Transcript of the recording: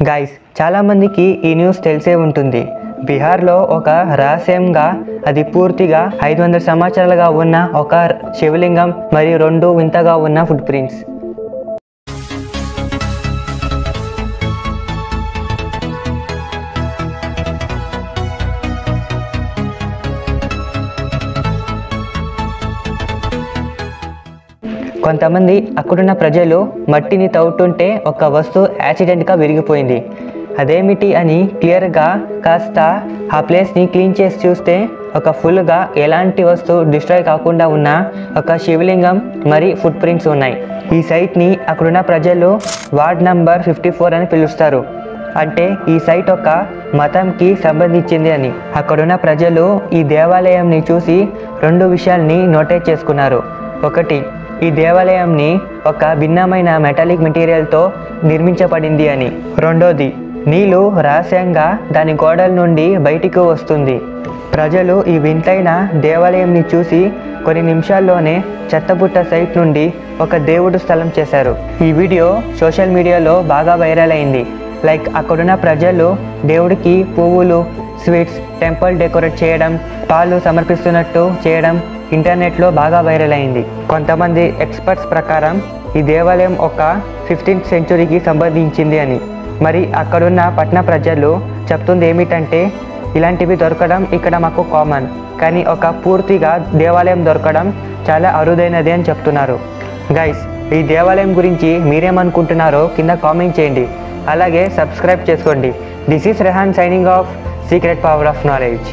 Guys, చాలామందికి ఈ news తెలిసే ఉంటుంది. బీహార్లో ఒక రహస్యంగా అది పూర్తిగా 500 సంవత్సరాలుగా ఉన్న ఒక శివలింగం మరియు 2 వింతగా ఉన్న ఫుట్ ప్రింట్స్. కొంతమంది అక్కడున్న ప్రజలు మట్టిని తవ్వుతుంటే ఒక వస్తువు యాక్సిడెంట్గా విరిగిపోయింది. అదేమిటి అని క్లియర్గా కాస్త ఆ ప్లేస్ని క్లీన్ చేసి చూస్తే ఒక ఫుల్గా ఎలాంటి వస్తువు డిస్ట్రాయ్ కాకుండా ఉన్న ఒక శివలింగం మరి ఫుట్ ప్రింట్స్ ఉన్నాయి. ఈ సైట్ని అక్కడున్న ప్రజలు వార్డ్ నంబర్ 54 అని పిలుస్తారు. అంటే ఈ సైట్ ఒక మతంకి సంబంధించింది అని. అక్కడున్న ప్రజలు ఈ దేవాలయంని చూసి 2 విషయాల్ని నోటేట్ చేసుకున్నారు. ఒకటి, ఈ దేవాలయంని ఒక భిన్నమైన మెటాలిక్ మెటీరియల్తో నిర్మించబడింది అని. రెండోది, నీళ్లు రహస్యంగా దాని గోడల నుండి బయటికి వస్తుంది. ప్రజలు ఈ వింతైన దేవాలయంని చూసి కొన్ని నిమిషాల్లోనే చెత్తబుట్ట సైట్ నుండి ఒక దేవుడు స్థలం చేశారు. ఈ వీడియో సోషల్ మీడియాలో బాగా వైరల్ అయింది. లైక్ అక్కడున్న ప్రజలు దేవుడికి పువ్వులు, స్వీట్స్, టెంపుల్ డెకరేట్ చేయడం, పాలు సమర్పిస్తున్నట్టు చేయడం ఇంటర్నెట్లో బాగా వైరల్ అయింది. కొంతమంది ఎక్స్పర్ట్స్ ప్రకారం ఈ దేవాలయం ఒక 15th సెంచురీకి సంబంధించింది అని. మరి అక్కడున్న పట్టణ ప్రజలు చెప్తుంది ఏమిటంటే ఇలాంటివి దొరకడం ఇక్కడ మాకు కామన్, కానీ ఒక పూర్తిగా దేవాలయం దొరకడం చాలా అరుదైనది అని చెప్తున్నారు. గైస్, ఈ దేవాలయం గురించి మీరేమనుకుంటున్నారో కింద కామెంట్ చేయండి. అలాగే సబ్స్క్రైబ్ చేసుకోండి. This is Rehan signing off secret power of knowledge.